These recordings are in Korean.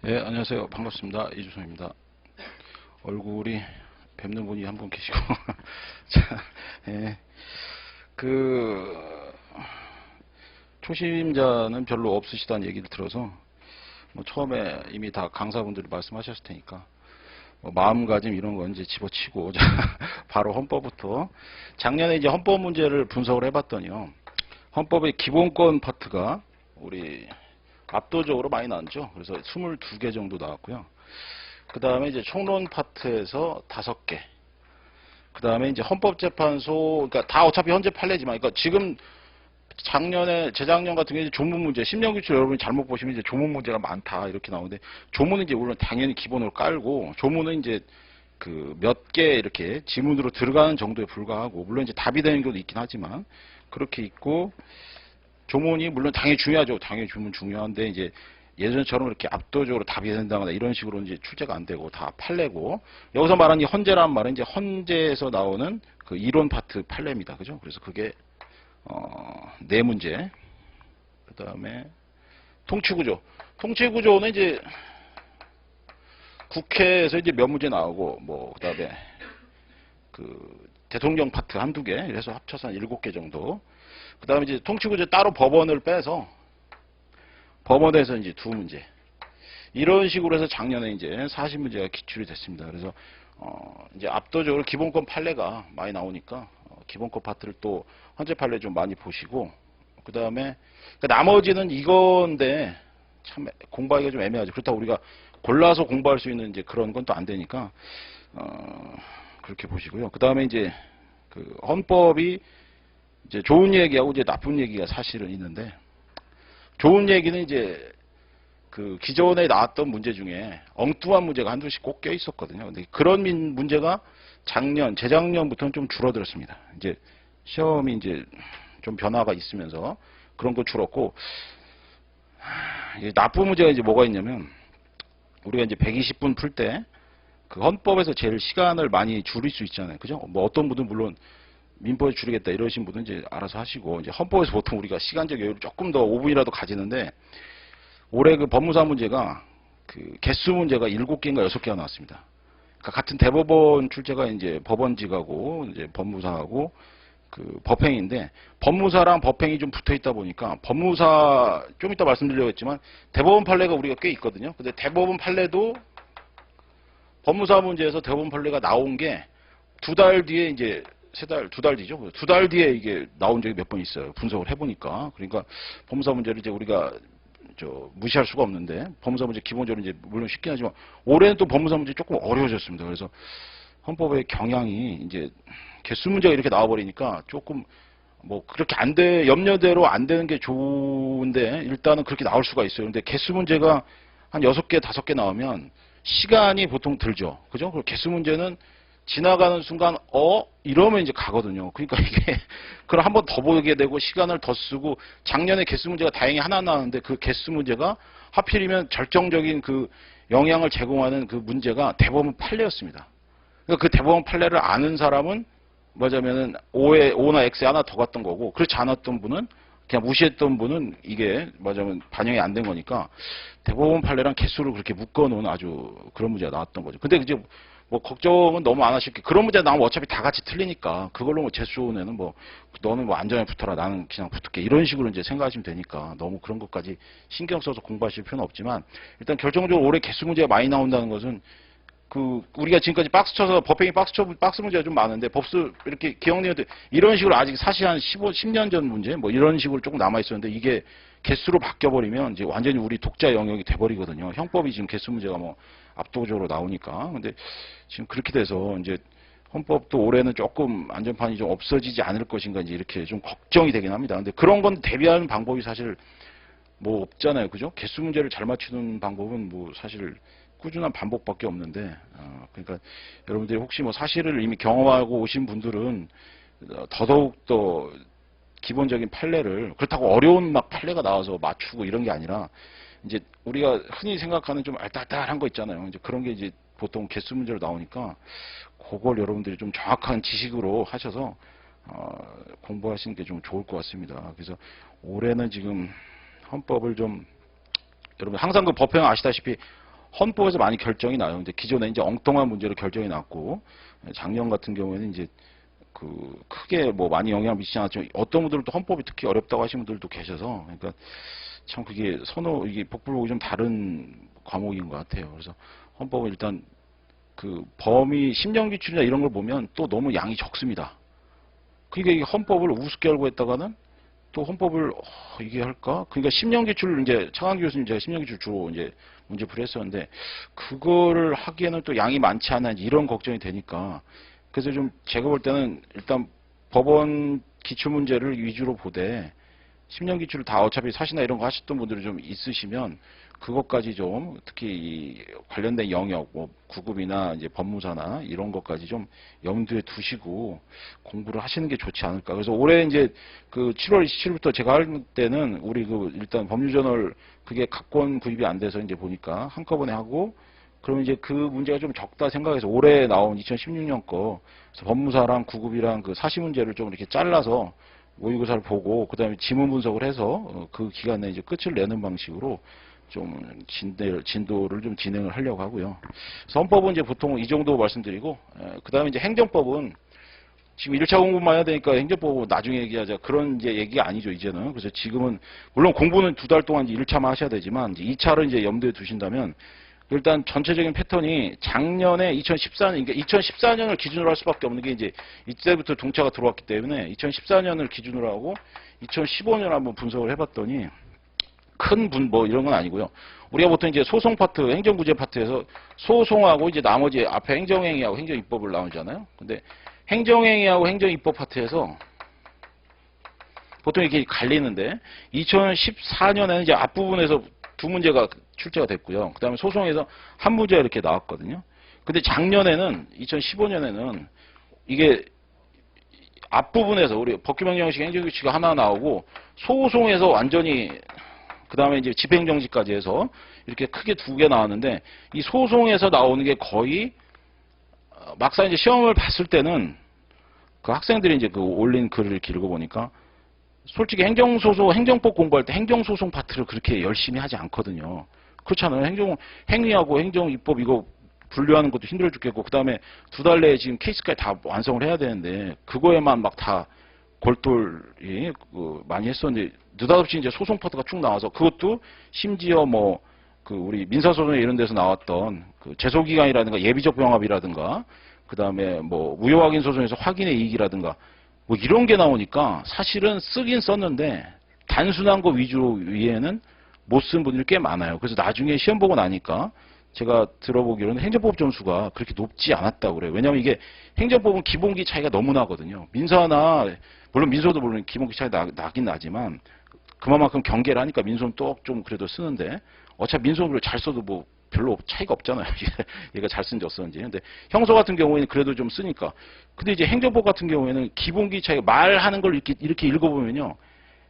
네, 안녕하세요. 반갑습니다. 이주성입니다. 얼굴이 뵙는 분이 한 분 계시고. 자, 예, 그, 초심자는 별로 없으시다는 얘기를 들어서, 뭐 처음에 이미 다 강사분들이 말씀하셨을 테니까, 뭐 마음가짐 이런 건 이제 집어치고, 자, 바로 헌법부터. 작년에 이제 헌법 문제를 분석을 해봤더니요. 헌법의 기본권 파트가 우리 압도적으로 많이 나왔죠. 그래서 22개 정도 나왔고요. 그 다음에 이제 총론 파트에서 5개. 그 다음에 이제 헌법재판소, 그러니까 다 어차피 현재 판례지만, 그러니까 지금 작년에, 재작년 같은 경우에 조문 문제, 10년 규칙 여러분이 잘못 보시면 이제 조문 문제가 많다, 이렇게 나오는데, 조문은 이제 물론 당연히 기본으로 깔고, 조문은 이제 그 몇 개 이렇게 지문으로 들어가는 정도에 불과하고, 물론 이제 답이 되는 경우도 있긴 하지만, 그렇게 있고, 조문이 물론 당연히 중요하죠. 당연히 조문 중요한데, 이제 예전처럼 이렇게 압도적으로 답이 된다거나 이런 식으로 이제 출제가 안 되고 다 판례고, 여기서 말하는 이 헌재란 말은 이제 헌재에서 나오는 그 이론 파트 판례입니다. 그죠? 그래서 그게 네 문제. 그 다음에 통치구조. 통치구조는 이제 국회에서 이제 몇 문제 나오고, 뭐 그다음에 그 대통령 파트 한두 개, 그래서 합쳐서 한 7개 정도. 그 다음에 이제 통치구조 따로 법원을 빼서 법원에서 이제 2문제. 이런 식으로 해서 작년에 이제 40문제가 기출이 됐습니다. 그래서 이제 압도적으로 기본권 판례가 많이 나오니까 기본권 파트를 또 헌재 판례 좀 많이 보시고, 그 다음에 나머지는 이건데 참 공부하기가 좀 애매하죠. 그렇다고 우리가 골라서 공부할 수 있는 이제 그런 건 또 안 되니까 그렇게 보시고요. 그 다음에 이제 그 헌법이 이제 좋은 얘기하고 이제 나쁜 얘기가 사실은 있는데, 좋은 얘기는 이제 그 기존에 나왔던 문제 중에 엉뚱한 문제가 한두씩 꼭 껴 있었거든요. 근데 그런 문제가 작년, 재작년부터는 좀 줄어들었습니다. 이제 시험이 이제 좀 변화가 있으면서 그런 거 줄었고, 나쁜 문제가 이제 뭐가 있냐면, 우리가 이제 120분 풀 때 그 헌법에서 제일 시간을 많이 줄일 수 있잖아요. 그죠? 뭐 어떤 분은 물론 민법에 줄이겠다 이러신 분은 이제 알아서 하시고, 이제 헌법에서 보통 우리가 시간적 여유를 조금 더 5분이라도 가지는데, 올해 그 법무사 문제가 그 개수 문제가 7개인가 6개가 나왔습니다. 그러니까 같은 대법원 출제가 이제 법원직하고 이제 법무사하고 그 법행인데, 법무사랑 법행이 좀 붙어 있다 보니까, 법무사 좀 이따 말씀드리려고 했지만 대법원 판례가 우리가 꽤 있거든요. 근데 대법원 판례도 법무사 문제에서 대법원 판례가 나온 게 2달 뒤에 이제 2달 뒤죠. 2달 뒤에 이게 나온 적이 몇 번 있어요. 분석을 해보니까. 그러니까 법무사 문제를 이제 우리가 무시할 수가 없는데, 법무사 문제 기본적으로 이제 물론 쉽긴 하지만 올해는 또 법무사 문제 조금 어려워졌습니다. 그래서 헌법의 경향이 이제 개수 문제가 이렇게 나와버리니까 조금 뭐 그렇게 염려대로 안 되는 게 좋은데, 일단은 그렇게 나올 수가 있어요. 근데 개수 문제가 한 6개, 5개 나오면 시간이 보통 들죠. 그죠? 그리고 개수 문제는 지나가는 순간 이러면 이제 가거든요. 그러니까 이게 그럼 한 번 더 보게 되고 시간을 더 쓰고, 작년에 개수 문제가 다행히 하나 나왔는데 그 개수 문제가 하필이면 결정적인 그 영향을 제공하는 그 문제가 대법원 판례였습니다. 그러니까 그 대법원 판례를 아는 사람은 뭐냐면은 O나 X에 하나 더 갔던 거고, 그렇지 않았던 분은, 그냥 무시했던 분은 이게 뭐냐면 반영이 안 된 거니까 대법원 판례랑 개수를 그렇게 묶어놓은 아주 그런 문제가 나왔던 거죠. 근데 이제 뭐 걱정은 너무 안 하실 게, 그런 문제 나오면 어차피 다 같이 틀리니까 그걸로 뭐 재수원에는 뭐 너는 뭐 안전에 붙어라, 나는 그냥 붙을게, 이런 식으로 이제 생각하시면 되니까 너무 그런 것까지 신경 써서 공부하실 필요는 없지만, 일단 결정적으로 올해 개수 문제가 많이 나온다는 것은 그 우리가 지금까지 박스 쳐서 법행위 박스 문제가 좀 많은데, 법수 이렇게 기억내도 이런 식으로 아직 사실 한 10년 전 문제 뭐 이런 식으로 조금 남아 있었는데, 이게 개수로 바뀌어 버리면 이제 완전히 우리 독자 영역이 돼 버리거든요. 형법이 지금 개수 문제가 뭐 압도적으로 나오니까. 근데 지금 그렇게 돼서 이제 헌법도 올해는 조금 안전판이 좀 없어지지 않을 것인가, 이제 이렇게 좀 걱정이 되긴 합니다. 근데 그런 건 대비하는 방법이 사실 뭐 없잖아요. 그죠? 개수 문제를 잘 맞추는 방법은 뭐 사실 꾸준한 반복밖에 없는데, 그러니까 여러분들이 혹시 뭐 사실을 이미 경험하고 오신 분들은 더더욱 더 기본적인 판례를, 그렇다고 어려운 막 판례가 나와서 맞추고 이런 게 아니라, 이제 우리가 흔히 생각하는 좀 알딸딸한 거 있잖아요. 이제 그런 게 이제 보통 개수 문제로 나오니까, 그걸 여러분들이 좀 정확한 지식으로 하셔서 공부하시는 게 좀 좋을 것 같습니다. 그래서 올해는 지금 헌법을 좀, 여러분 항상 그 법형 아시다시피 헌법에서 많이 결정이 나요. 근데 기존에 이제 엉뚱한 문제로 결정이 났고, 작년 같은 경우에는 이제 그 크게 뭐 많이 영향을 미치지 않았지만 어떤 분들은 또 헌법이 특히 어렵다고 하시는 분들도 계셔서, 그러니까 참 그게 이게 복불복이 좀 다른 과목인 것 같아요. 그래서 헌법은 일단 그 범위, 심령기출이나 이런 걸 보면 또 너무 양이 적습니다. 그러니까 이게 헌법을 우습게 알고 했다가는 또 헌법을 이게 할까? 그러니까 심령기출 이제 차관 교수님 제가 심령기출 주로 이제 문제풀이 했었는데 그거를 하기에는 또 양이 많지 않아 이런 걱정이 되니까 그래서 좀 제가 볼 때는 일단 법원 기출 문제를 위주로 보되 심령기출을 다 어차피 사시나 이런 거 하셨던 분들이 좀 있으시면 그것까지 좀 특히 이 관련된 영역, 뭐 구급이나 이제 법무사나 이런 것까지 좀 염두에 두시고 공부를 하시는 게 좋지 않을까. 그래서 올해 이제 그 7월 27일부터 제가 할 때는 우리 그 일단 법률저널 그게 각권 구입이 안 돼서 이제 보니까 한꺼번에 하고 그러면 이제 그 문제가 좀 적다 생각해서 올해 나온 2016년 거 법무사랑 구급이랑 그 사시 문제를 좀 이렇게 잘라서 모의고사를 보고 그다음에 지문 분석을 해서 그 기간에 이제 끝을 내는 방식으로 좀 진도를 좀 진행을 하려고 하고요. 헌법은 이제 보통 이 정도 말씀드리고 그다음에 이제 행정법은 지금 1차 공부만 해야 되니까 행정법은 나중에 얘기하자 그런 이제 얘기가 아니죠 이제는. 그래서 지금은 물론 공부는 2달 동안 이제 1차만 하셔야 되지만 이제 2차를 이제 염두에 두신다면 일단 전체적인 패턴이 작년에 2014년, 그러니까 2014년을 기준으로 할 수밖에 없는 게 이제 이때부터 동차가 들어왔기 때문에 2014년을 기준으로 하고 2015년 한번 분석을 해봤더니 뭐 이런 건 아니고요. 우리가 보통 이제 소송 파트, 행정구제 파트에서 소송하고 이제 나머지 앞에 행정행위하고 행정입법을 나오잖아요. 근데 행정행위하고 행정입법 파트에서 보통 이렇게 갈리는데 2014년에는 이제 앞부분에서 두 문제가 출제가 됐고요. 그 다음에 소송에서 한 문제가 이렇게 나왔거든요. 근데 작년에는 2015년에는 이게 앞부분에서 우리 법규명령식 행정규칙이 하나 나오고 소송에서 완전히 그 다음에 이제 집행정지까지 해서 이렇게 크게 2개 나왔는데 이 소송에서 나오는 게 거의 막상 이제 시험을 봤을 때는 그 학생들이 이제 그 올린 글을 이렇게 읽어보니까 솔직히 행정법 공부할 때 행정소송 파트를 그렇게 열심히 하지 않거든요. 그렇잖아요. 행위하고 행정입법 이거 분류하는 것도 힘들어 죽겠고, 그 다음에 2달 내에 지금 케이스까지 다 완성을 해야 되는데, 그거에만 막 다 골똘히 많이 했었는데, 느닷없이 이제 소송 파트가 쭉 나와서, 그것도 심지어 뭐, 그 우리 민사소송 이런 데서 나왔던 그 제소기간이라든가 예비적 병합이라든가, 그 다음에 뭐, 무효확인 소송에서 확인의 이익이라든가, 뭐 이런 게 나오니까 사실은 쓰긴 썼는데 단순한 거 위주로 위에는 못 쓴 분들이 꽤 많아요. 그래서 나중에 시험 보고 나니까 제가 들어보기로는 행정법 점수가 그렇게 높지 않았다고 그래요. 왜냐하면 이게 행정법은 기본기 차이가 너무 나거든요. 민사나 물론 민소도 물론 기본기 차이가 나긴 나지만 그만큼 경계를 하니까 민소는 또 좀 그래도 쓰는데 어차피 민소를 잘 써도 뭐 별로 차이가 없잖아요. 얘가 잘 쓴지 없었는지. 근데 형소 같은 경우에는 그래도 좀 쓰니까. 근데 이제 행정법 같은 경우에는 기본기 차이가 말하는 걸 이렇게 읽어보면요.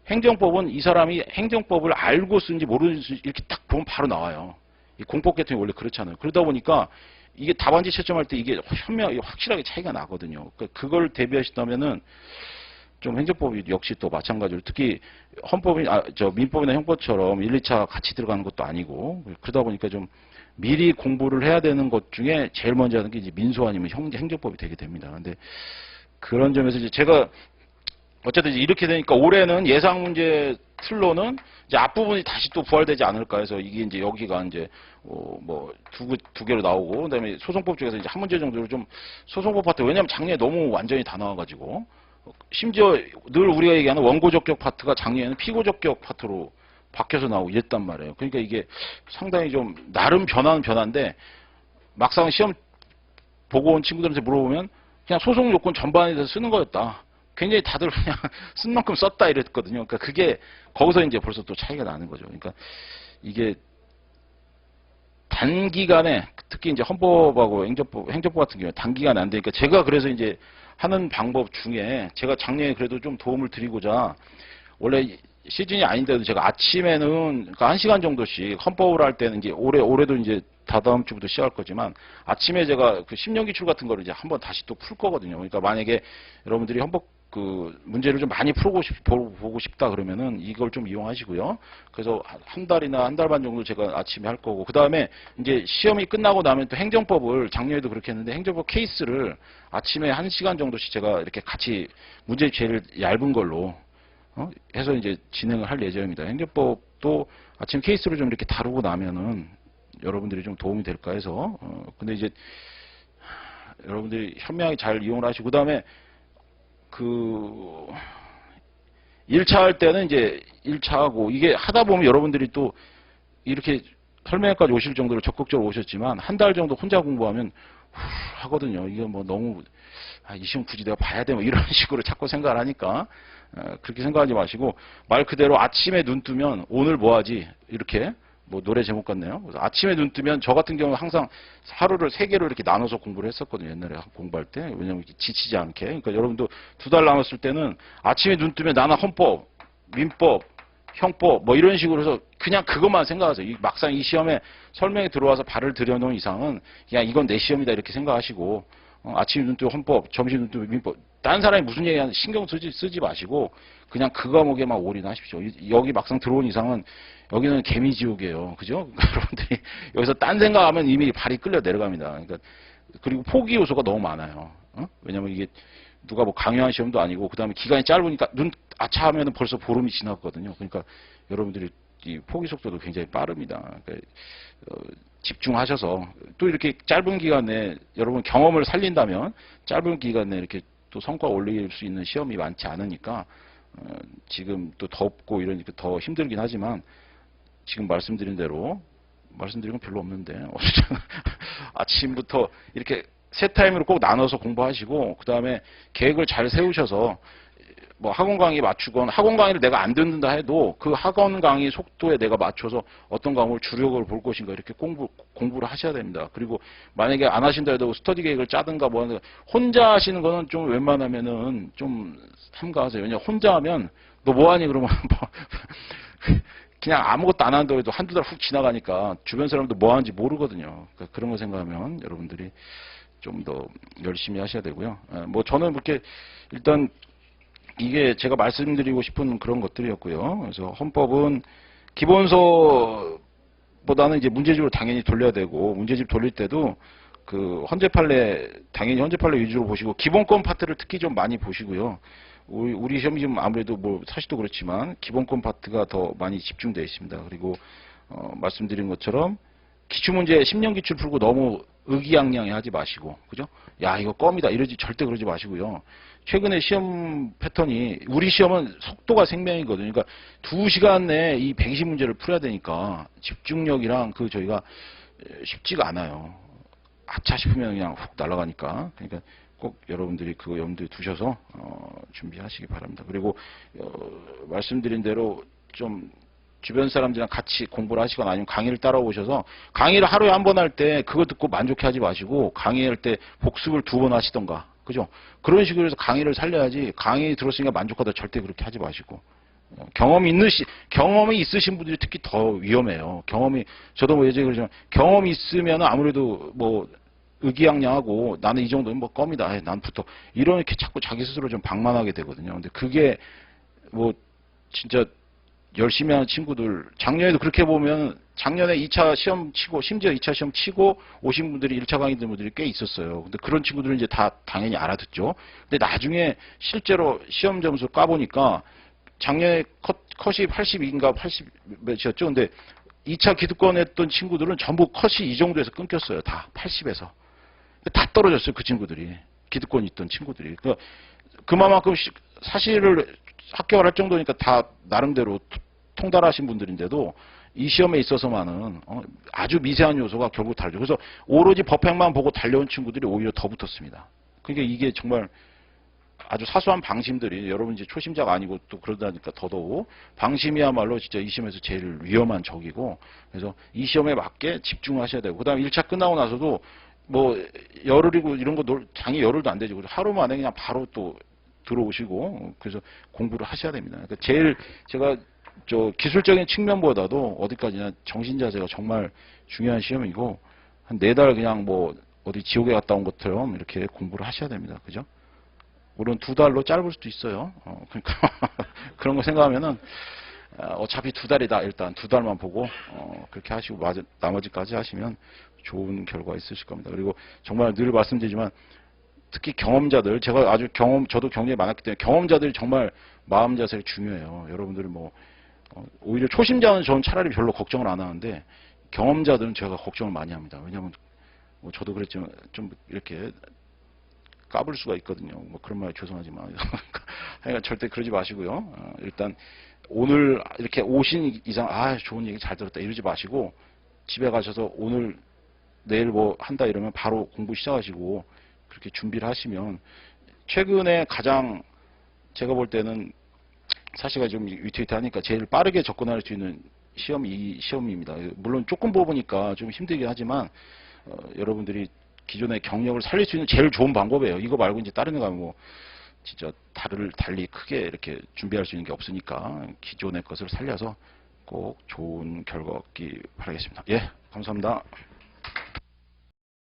행정법은 이 사람이 행정법을 알고 쓴지 모르는지 이렇게 딱 보면 바로 나와요. 이 공법 계통이 원래 그렇잖아요. 그러다 보니까 이게 답안지 채점할 때 이게 확실하게 차이가 나거든요. 그러니까 그걸 대비하신다면은 좀 행정법이 역시 또 마찬가지로 특히 민법이나 형법처럼 1, 2차 같이 들어가는 것도 아니고 그러다 보니까 좀 미리 공부를 해야 되는 것 중에 제일 먼저 하는 게 이제 민소 아니면 행정법이 되게 됩니다. 근데 그런 점에서 이제 제가 어쨌든 이렇게 되니까 올해는 예상 문제 틀로는 이제 앞부분이 다시 또 부활되지 않을까 해서 이게 이제 여기가 이제 뭐 두 개로 나오고 그다음에 소송법 중에서 이제 한 문제 정도로 좀 소송법 파트 왜냐하면 작년에 너무 완전히 다 나와가지고 심지어 늘 우리가 얘기하는 원고적격 파트가 작년에는 피고적격 파트로 바뀌어서 나오고 이랬단 말이에요. 그러니까 이게 상당히 좀 나름 변화는 변화인데 막상 시험 보고 온 친구들한테 물어보면 그냥 소송 요건 전반에 대해서 쓰는 거였다. 굉장히 다들 그냥 쓴 만큼 썼다 이랬거든요. 그러니까 그게 거기서 이제 벌써 또 차이가 나는 거죠. 그러니까 이게 단기간에 특히 이제 헌법하고 행정법 같은 경우에 단기간에 안 되니까 제가 그래서 이제 하는 방법 중에 제가 작년에 그래도 좀 도움을 드리고자 원래 시즌이 아닌데도 제가 아침에는 그러니까 1시간 정도씩 헌법을 할 때는 이제 올해도 이제 다다음 주부터 시작할 거지만 아침에 제가 그 심령기출 같은 거를 이제 한번 다시 또 풀 거거든요. 그러니까 만약에 여러분들이 헌법 그 문제를 좀 많이 보고 싶다 그러면은 이걸 좀 이용하시고요. 그래서 한 달이나 한 달 반 정도 제가 아침에 할 거고, 그 다음에 이제 시험이 끝나고 나면 또 행정법을, 작년에도 그렇게 했는데 행정법 케이스를 아침에 1시간 정도씩 제가 이렇게 같이 문제 제일 얇은 걸로 해서 이제 진행을 할 예정입니다. 행정법도 아침 케이스로 좀 이렇게 다루고 나면은 여러분들이 좀 도움이 될까 해서, 근데 이제 여러분들이 현명하게 잘 이용을 하시고, 그 다음에 그 1차 할 때는 이제 1차 하고, 이게 하다 보면 여러분들이 또 이렇게 설명회까지 오실 정도로 적극적으로 오셨지만 한 달 정도 혼자 공부하면 하거든요. 이게 뭐 너무 이 시험 굳이 내가 봐야 돼 뭐 이런 식으로 자꾸 생각을 하니까 그렇게 생각하지 마시고, 말 그대로 아침에 눈 뜨면 오늘 뭐 하지 이렇게, 뭐 노래 제목 같네요. 그래서 아침에 눈 뜨면, 저 같은 경우 항상 하루를 3개로 이렇게 나눠서 공부를 했었거든요. 옛날에 공부할 때. 왜냐면 지치지 않게. 그러니까 여러분도 2달 남았을 때는 아침에 눈 뜨면 나는 헌법, 민법, 형법 뭐 이런 식으로 해서 그냥 그것만 생각하세요. 막상 이 시험에 설명에 들어와서 발을 들여놓은 이상은 그냥 이건 내 시험이다 이렇게 생각하시고, 아침에 눈 뜨고 헌법, 점심 눈 뜨고 민법, 딴 사람이 무슨 얘기하는 신경 쓰지 마시고 그냥 그 과목에만 올인하십시오. 여기 막상 들어온 이상은 여기는 개미지옥이에요. 그죠? 여러분들이 여기서 딴 생각하면 이미 발이 끌려 내려갑니다. 그러니까 그리고 포기 요소가 너무 많아요. 왜냐면 이게 누가 뭐 강요한 시험도 아니고, 그 다음에 기간이 짧으니까 눈 아차 하면은 벌써 보름이 지났거든요. 그러니까 여러분들이 이 포기 속도도 굉장히 빠릅니다. 그러니까 집중하셔서 또 이렇게 짧은 기간에 여러분 경험을 살린다면 짧은 기간에 이렇게 또 성과 올릴 수 있는 시험이 많지 않으니까, 지금 또 덥고 이러니까 더 힘들긴 하지만 지금 말씀드린 대로, 말씀드린 건 별로 없는데 아침부터 이렇게 세 타임으로 꼭 나눠서 공부하시고, 그 다음에 계획을 잘 세우셔서 뭐 학원 강의 맞추건, 학원 강의를 내가 안 듣는다 해도 그 학원 강의 속도에 내가 맞춰서 어떤 과목을 주력으로 볼 것인가 이렇게 공부를 하셔야 됩니다. 그리고 만약에 안 하신다 해도 스터디 계획을 짜든가 뭐 하는, 혼자 하시는 거는 좀 웬만하면은 좀 삼가하세요. 왜냐면 혼자 하면 너 뭐하니 그러면 뭐 그냥 아무것도 안 한다고 해도 한두 달 훅 지나가니까 주변 사람도 뭐 하는지 모르거든요. 그러니까 그런 거 생각하면 여러분들이 좀 더 열심히 하셔야 되고요. 뭐 저는 그렇게 일단 이게 제가 말씀드리고 싶은 그런 것들이었고요. 그래서 헌법은 기본서보다는 이제 문제집을 당연히 돌려야 되고, 문제집 돌릴 때도 그 헌재판례, 당연히 헌재판례 위주로 보시고 기본권 파트를 특히 좀 많이 보시고요. 우리 시험이 좀 아무래도 뭐 사실도 그렇지만 기본권 파트가 더 많이 집중되어 있습니다. 그리고 말씀드린 것처럼 기출문제 10년 기출 풀고 너무 의기양양해 하지 마시고, 그죠? 야 이거 껌이다 이러지 절대 그러지 마시고요. 최근에 시험 패턴이, 우리 시험은 속도가 생명이거든요. 그러니까 2시간 내에 이 120문제를 풀어야 되니까 집중력이랑 그 저희가 쉽지가 않아요. 아차 싶으면 그냥 훅 날아가니까. 그러니까 꼭 여러분들이 그거 염두에 두셔서 준비하시기 바랍니다. 그리고 말씀드린 대로 좀 주변 사람들이랑 같이 공부를 하시거나 아니면 강의를 따라오셔서, 강의를 하루에 한 번 할 때 그거 듣고 만족해하지 마시고 강의할 때 복습을 2번 하시던가, 그죠? 그런 식으로 해서 강의를 살려야지, 강의 들었으니까 만족하다 절대 그렇게 하지 마시고, 경험이 있으신 분들이 특히 더 위험해요. 저도 뭐 예전에 그러지만 경험이 있으면 아무래도 뭐 의기양양하고 나는 이 정도는 뭐 껌이다, 난 붙어, 이렇게 자꾸 자기 스스로 좀 방만하게 되거든요. 근데 그게 뭐 진짜 열심히 하는 친구들, 작년에도 그렇게 보면 작년에 2차 시험 치고, 심지어 2차 시험 치고 오신 분들이 1차 강의 듣는 분들이 꽤 있었어요. 근데 그런 친구들은 이제 다 당연히 알아듣죠. 근데 나중에 실제로 시험 점수 까보니까 작년에 컷이 82인가 80 몇이었죠. 근데 2차 기득권 했던 친구들은 전부 컷이 이 정도에서 끊겼어요. 다 80에서. 다 떨어졌어요. 그 친구들이. 기득권이 있던 친구들이. 그만큼 사실을 합격을 할 정도니까 다 나름대로 통달하신 분들인데도 이 시험에 있어서만은 아주 미세한 요소가 결국 다르죠. 그래서 오로지 법행만 보고 달려온 친구들이 오히려 더 붙었습니다. 그러니까 이게 정말 아주 사소한 방심들이, 여러분 이제 초심자가 아니고 또 그러다니까 더더욱 방심이야말로 진짜 이 시험에서 제일 위험한 적이고, 그래서 이 시험에 맞게 집중하셔야 되고, 그 다음에 1차 끝나고 나서도 뭐 열흘이고 이런 거 장이 열흘도 안 되죠. 하루 만에 그냥 바로 또 들어오시고, 그래서 공부를 하셔야 됩니다. 그러니까 제일 제가 기술적인 측면보다도 어디까지나 정신자세가 정말 중요한 시험이고, 한 4달 그냥 뭐 어디 지옥에 갔다 온 것처럼 이렇게 공부를 하셔야 됩니다. 그죠? 물론 2달로 짧을 수도 있어요. 그러니까 그런 거 생각하면은 어차피 2달이다. 일단 2달만 보고 그렇게 하시고 나머지까지 하시면 좋은 결과 있으실 겁니다. 그리고 정말 늘 말씀드리지만 특히 경험자들, 제가 아주 저도 경력이 많았기 때문에 경험자들이 정말 마음 자세가 중요해요. 여러분들이 뭐 오히려 초심자는 저는 차라리 별로 걱정을 안 하는데 경험자들은 제가 걱정을 많이 합니다. 왜냐하면 뭐 저도 그랬지만 좀 이렇게 까불 수가 있거든요. 뭐 그런 말 죄송하지만 그러니까 절대 그러지 마시고요. 일단 오늘 이렇게 오신 이상 좋은 얘기 잘 들었다 이러지 마시고 집에 가셔서 오늘 내일 뭐 한다 이러면 바로 공부 시작하시고 그렇게 준비를 하시면 최근에 가장 제가 볼 때는 사실은 좀 위태위태하니까 제일 빠르게 접근할 수 있는 시험이 이 시험입니다. 물론 조금 뽑으니까 좀 힘들긴 하지만 여러분들이 기존의 경력을 살릴 수 있는 제일 좋은 방법이에요. 이거 말고 이제 다른 데 가면 뭐 진짜 달리 크게 이렇게 준비할 수 있는 게 없으니까 기존의 것을 살려서 꼭 좋은 결과 얻기 바라겠습니다. 예, 감사합니다.